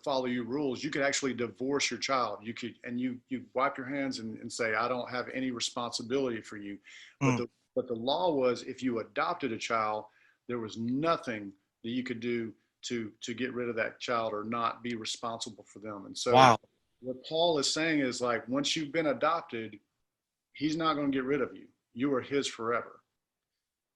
follow your rules, you could actually divorce your child. You could, and you wipe your hands and say, I don't have any responsibility for you. But Mm. the law was, if you adopted a child, there was nothing that you could do to get rid of that child or not be responsible for them. And so Wow. what Paul is saying is, like, once you've been adopted, he's not going to get rid of you. You are his forever.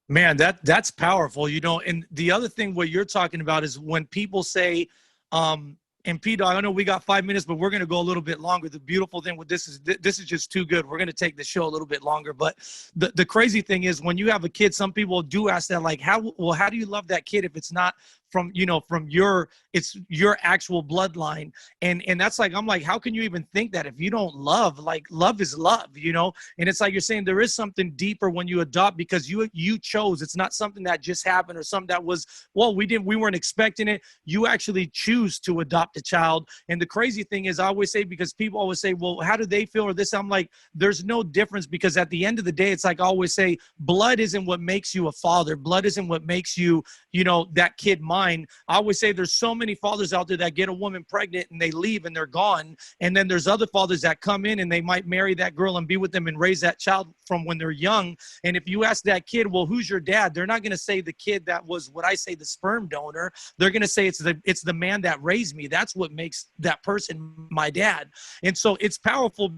Man, that's powerful, you know. And the other thing what you're talking about is when people say, and Pete, I know we got 5 minutes, but we're going to go a little bit longer. The beautiful thing with this is just too good. We're going to take the show a little bit longer. But the crazy thing is when you have a kid, some people do ask that, like, how do you love that kid if it's not from, it's your actual bloodline? And that's like, I'm like, how can you even think that if you don't love? Like, love is love, you know? And it's like you're saying there is something deeper when you adopt, because you chose. It's not something that just happened or something that was, well, we weren't expecting it. You actually choose to adopt a child. And the crazy thing is, I always say, because people always say, well, how do they feel or this? I'm like, there's no difference, because at the end of the day, it's like I always say, blood isn't what makes you a father. Blood isn't what makes you, that kid mine. I always say there's so many fathers out there that get a woman pregnant and they leave and they're gone. And then there's other fathers that come in and they might marry that girl and be with them and raise that child from when they're young. And if you ask that kid, well, who's your dad? They're not going to say the kid that was what I say, the sperm donor. They're going to say it's the man that raised me. That's what makes that person my dad. And so it's powerful.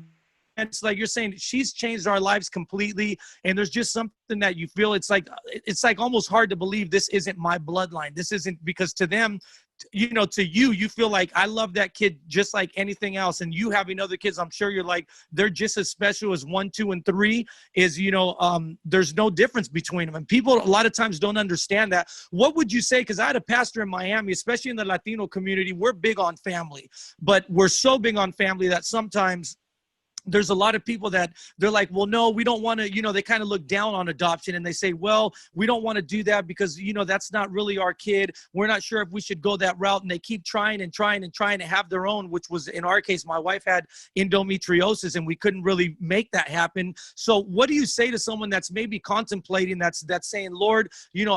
And it's like you're saying, she's changed our lives completely. And there's just something that you feel, it's like almost hard to believe this isn't my bloodline. This isn't, because to them, to you feel like, I love that kid just like anything else. And you having other kids, I'm sure you're like, they're just as special as 1, 2, and 3 is, there's no difference between them. And people a lot of times don't understand that. What would you say? Because I had a pastor in Miami, especially in the Latino community, we're big on family, but we're so big on family that sometimes there's a lot of people that they're like, well, no, we don't want to, they kind of look down on adoption, and they say, well, we don't want to do that because, that's not really our kid. We're not sure if we should go that route. And they keep trying and trying and trying to have their own, which was, in our case, my wife had endometriosis and we couldn't really make that happen. So what do you say to someone that's maybe contemplating, that's saying, Lord,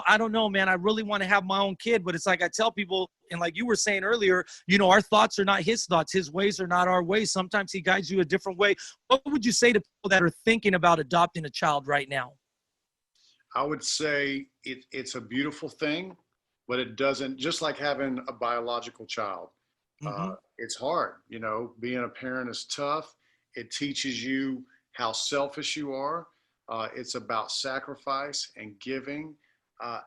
I don't know, man, I really want to have my own kid. But it's like, I tell people, and like you were saying earlier, our thoughts are not his thoughts. His ways are not our ways. Sometimes he guides you a different way. What would you say to people that are thinking about adopting a child right now? I would say it's a beautiful thing, but it doesn't, just like having a biological child. Mm-hmm. It's hard, being a parent is tough. It teaches you how selfish you are. It's about sacrifice and giving.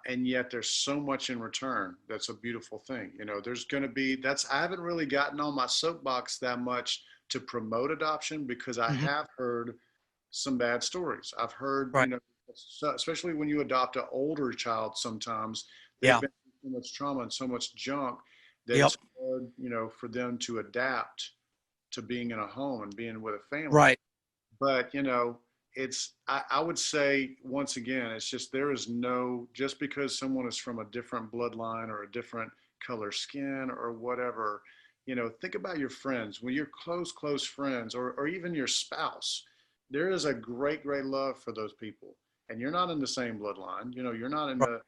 And yet there's so much in return. That's a beautiful thing. There's going to be, I haven't really gotten on my soapbox that much to promote adoption, because I Mm-hmm. have heard some bad stories. I've heard, Right. especially when you adopt an older child, sometimes they've Yeah. been through so much trauma and so much junk that Yep. it's hard, for them to adapt to being in a home and being with a family. Right. But, I would say, once again, it's just, there is no, just because someone is from a different bloodline or a different color skin or whatever, think about your friends. When you're close friends, or even your spouse, there is a great, great love for those people. And you're not in the same bloodline, you're not in Right.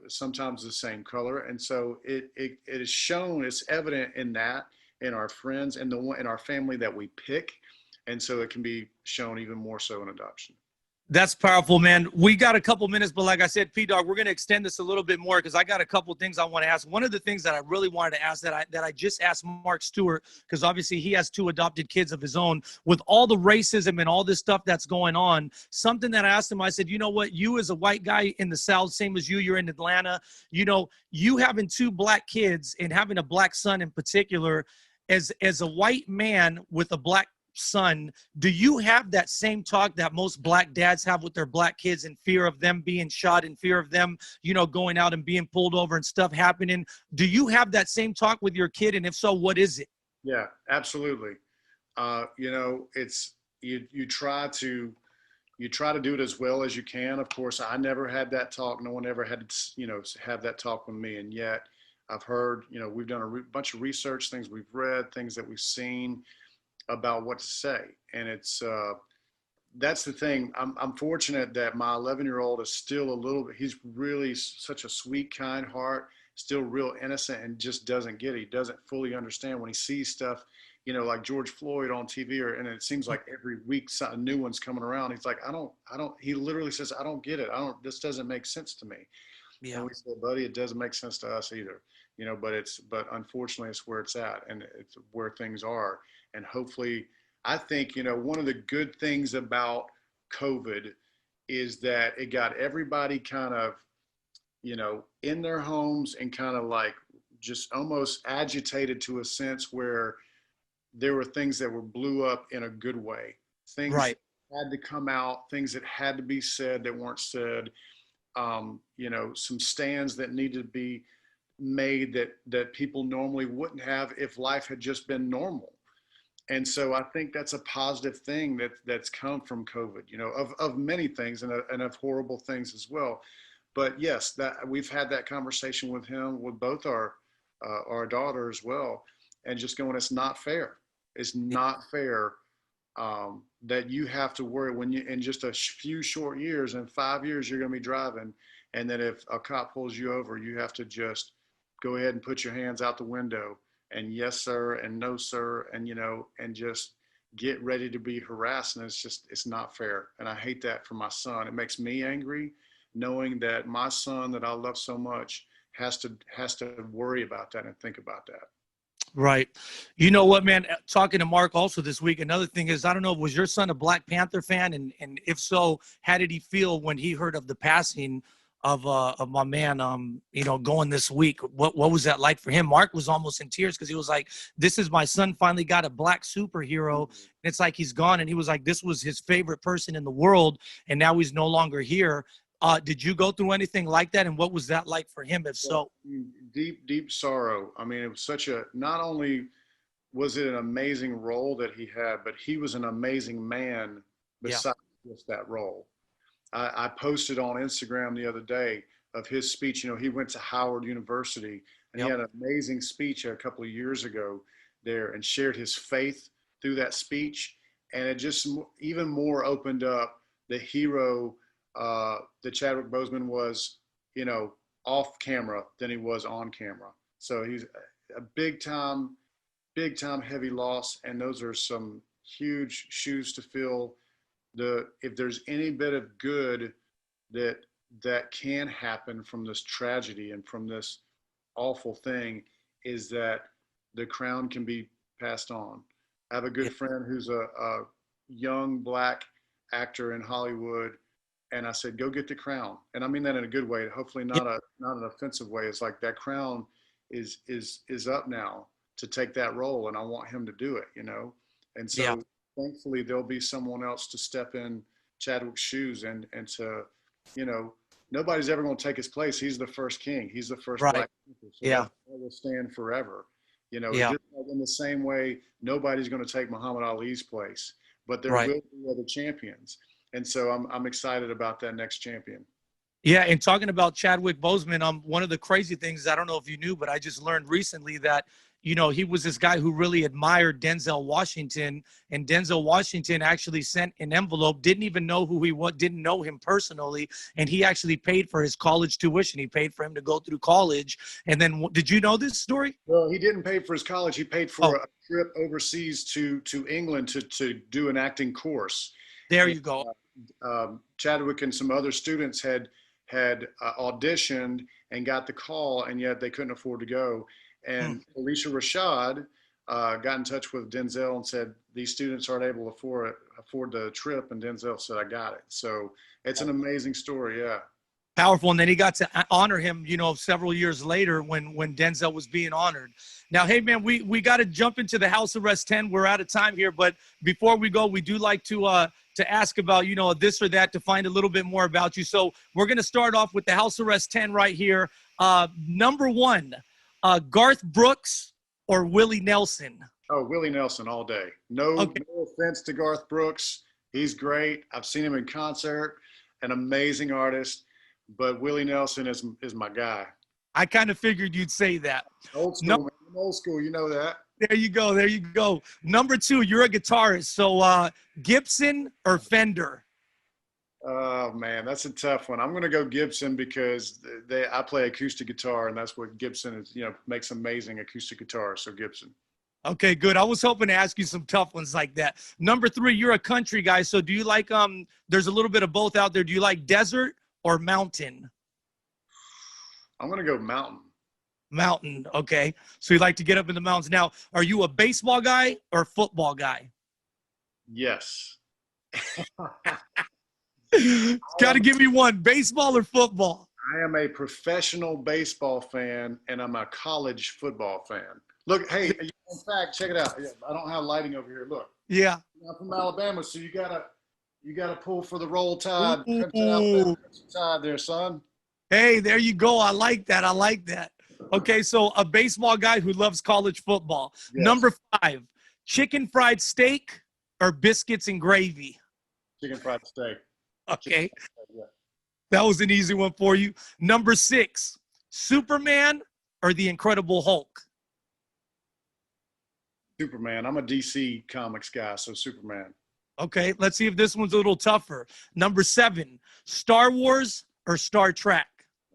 sometimes the same color. And so it is shown, it's evident in our friends and in our family that we pick. And so it can be shown even more so in adoption. That's powerful, man. We got a couple minutes, but like I said, P-Dog, we're going to extend this a little bit more because I got a couple things I want to ask. One of the things that I really wanted to ask that I just asked Mark Stewart, because obviously he has 2 adopted kids of his own, with all the racism and all this stuff that's going on, something that I asked him, I said, you know what, you as a white guy in the South, same as you're in Atlanta, you having 2 black kids and having a black son in particular, as a white man with a black son, do you have that same talk that most black dads have with their black kids, in fear of them being shot, in fear of them, going out and being pulled over and stuff happening? Do you have that same talk with your kid? And if so, what is it? Yeah, absolutely. It's, you try to do it as well as you can. Of course, I never had that talk. No one ever had to, have that talk with me. And yet I've heard, we've done a bunch of research, things we've read, things that we've seen about what to say. And it's, that's the thing. I'm fortunate that my 11-year-old is still a little bit, he's really such a sweet, kind heart. still real innocent and just doesn't get it. He doesn't fully understand when he sees stuff, you know, like George Floyd on TV, and it seems like every week a new one's coming around. He's like, I don't, he literally says, I don't get it. This doesn't make sense to me. Yeah. And we said, buddy, it doesn't make sense to us either, you know, but unfortunately it's where it's at, and it's where things are. And hopefully, I think, you know, one of the good things about COVID is that it got everybody kind of, you know, in their homes and kind of like just almost agitated to a sense where there were things that were blew up in a good way. Things Right. had to come out, things that had to be said that weren't said, you know, some stands that needed to be made that people normally wouldn't have if life had just been normal. And so I think that's a positive thing that's come from COVID, you know, of many things and of horrible things as well. But yes, that we've had that conversation with him, with both our daughter as well, and just going, it's not fair. It's not fair that you have to worry when you, in just a few short years, in 5 years, you're going to be driving. And then if a cop pulls you over, you have to just go ahead and put your hands out the window and yes, sir, and no, sir. And, you know, and just get ready to be harassed. And it's not fair. And I hate that for my son. It makes me angry knowing that my son that I love so much has to worry about that and think about that. Right. You know what, man, talking to Mark also this week, another thing is, I don't know, was your son a Black Panther fan? And if so, how did he feel when he heard of the passing of my man, you know, going this week? What was that like for him? Mark was almost in tears because he was like, this is my son finally got a Black superhero. And it's like he's gone. And he was like, this was his favorite person in the world. And now he's no longer here. Did you go through anything like that? And what was that like for him, if so? Deep sorrow. I mean, it was not only was it an amazing role that he had, but he was an amazing man besides just that role. I posted on Instagram the other day of his speech. You know, he went to Howard University and he had an amazing speech a couple of years ago there and shared his faith through that speech. And it just even more opened up the hero that Chadwick Boseman was, you know, off camera than he was on camera. So he's a big time heavy loss. And those are some huge shoes to fill. If there's any bit of good that can happen from this tragedy and from this awful thing, is that the crown can be passed on. I have a good friend who's a young Black actor in Hollywood, and I said, go get the crown. And I mean that in a good way, hopefully not an offensive way. It's like that crown is up now to take that role, and I want him to do it, you know? And so thankfully there'll be someone else to step in Chadwick's shoes and to, you know, nobody's ever going to take his place. He's the first king. He's the first Black people. So that will stand forever. You know, just like in the same way, nobody's going to take Muhammad Ali's place, but there will be other champions. And so I'm excited about that next champion. Yeah, and talking about Chadwick Boseman, one of the crazy things, I don't know if you knew, but I just learned recently that, you know, he was this guy who really admired Denzel Washington, and Denzel Washington actually sent an envelope, didn't even know who he was, didn't know him personally, and he actually paid for his college tuition. He paid for him to go through college. And then, did you know this story? Well, he didn't pay for his college. He paid for a trip overseas to England to do an acting course. There you go. Chadwick and some other students had auditioned and got the call, and yet they couldn't afford to go. And Alicia Rashad got in touch with Denzel and said, these students aren't able to afford the trip. And Denzel said, I got it. So it's an amazing story. Yeah. Powerful. And then he got to honor him, you know, several years later when Denzel was being honored. Now, hey, man, we got to jump into the House Arrest 10. We're out of time here. But before we go, we do like to ask about, you know, this or that, to find a little bit more about you. So we're going to start off with the House Arrest 10 right here. Number one, Garth Brooks or Willie Nelson? Oh, Willie Nelson all day. No offense to Garth Brooks. He's great. I've seen him in concert, an amazing artist, but Willie Nelson is my guy. I kind of figured you'd say that. Old school, man. Old school, you know that. There you go. There you go. Number two, you're a guitarist. So Gibson or Fender? Oh man, that's a tough one. I'm going to go Gibson because I play acoustic guitar, and that's what Gibson is. Makes amazing acoustic guitar. So Gibson. Okay, good. I was hoping to ask you some tough ones like that. Number 3, you're a country guy. So do you like, there's a little bit of both out there. Do you like desert or mountain? I'm going to go mountain. Mountain. Okay. So you like to get up in the mountains. Now, are you a baseball guy or football guy? Yes. Got to give me one, baseball or football? I am a professional baseball fan, and I'm a college football fan. Look, hey, in fact, check it out. I don't have lighting over here. Look. Yeah. I'm from Alabama, so you gotta pull for the roll tide. Ooh. Tide there, son. Hey, there you go. I like that. I like that. Okay, so a baseball guy who loves college football. Yes. Number 5, chicken fried steak or biscuits and gravy? Chicken fried steak. Okay. Yeah. That was an easy one for you. Number 6, Superman or the Incredible Hulk? Superman. I'm a DC Comics guy, so Superman. Okay, let's see if this one's a little tougher. Number 7, Star Wars or Star Trek?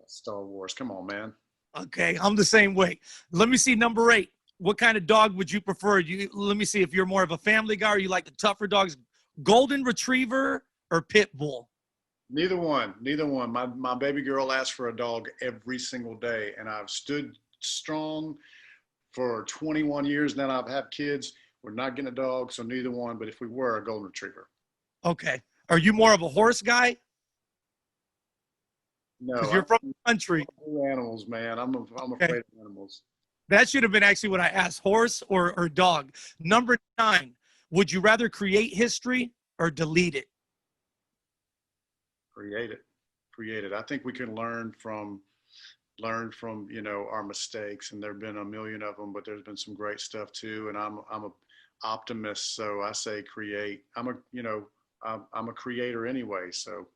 Star Wars. Come on, man. Okay, I'm the same way. Let me see number 8. What kind of dog would you prefer? Let me see if you're more of a family guy or you like the tougher dogs. Golden Retriever or Pit Bull? Neither one. Neither one. My baby girl asks for a dog every single day, and I've stood strong for 21 years now. I've had kids. We're not getting a dog, so neither one. But if we were, a golden retriever. Okay. Are you more of a horse guy? No. Because you're from the country. Animals, man. I'm afraid of animals. That should have been actually what I asked, horse or dog. Number 9, would you rather create history or delete it? Create it. Create it. I think we can learn from our mistakes, and there've been a million of them, but there's been some great stuff too. And I'm a optimist, so I say create. I'm a creator anyway, so.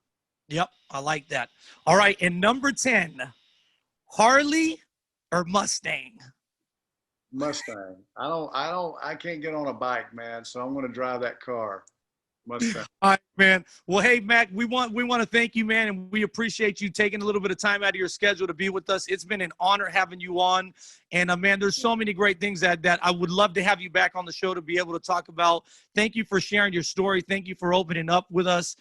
Yep, I like that. All right, and number 10, Harley or Mustang? Mustang. I can't get on a bike, man, so I'm going to drive that car. Mustang. All right, man. Well, hey, Mac, we want to thank you, man, and we appreciate you taking a little bit of time out of your schedule to be with us. It's been an honor having you on, and man, there's so many great things that I would love to have you back on the show to be able to talk about. Thank you for sharing your story. Thank you for opening up with us.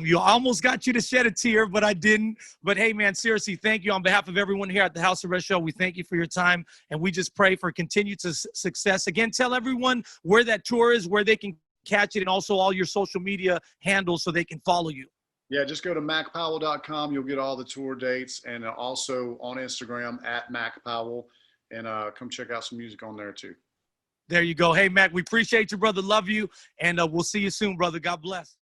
You almost got you to shed a tear, but I didn't. But hey, man, seriously, thank you on behalf of everyone here at the House Arrest Show. We thank you for your time, and we just pray for continued success. Again, tell everyone where that tour is, where they can catch it, and also all your social media handles so they can follow you. Yeah, just go to macpowell.com. You'll get all the tour dates, and also on Instagram at Mac Powell, and come check out some music on there too. There you go. Hey, Mac, we appreciate you, brother. Love you, and we'll see you soon, brother. God bless.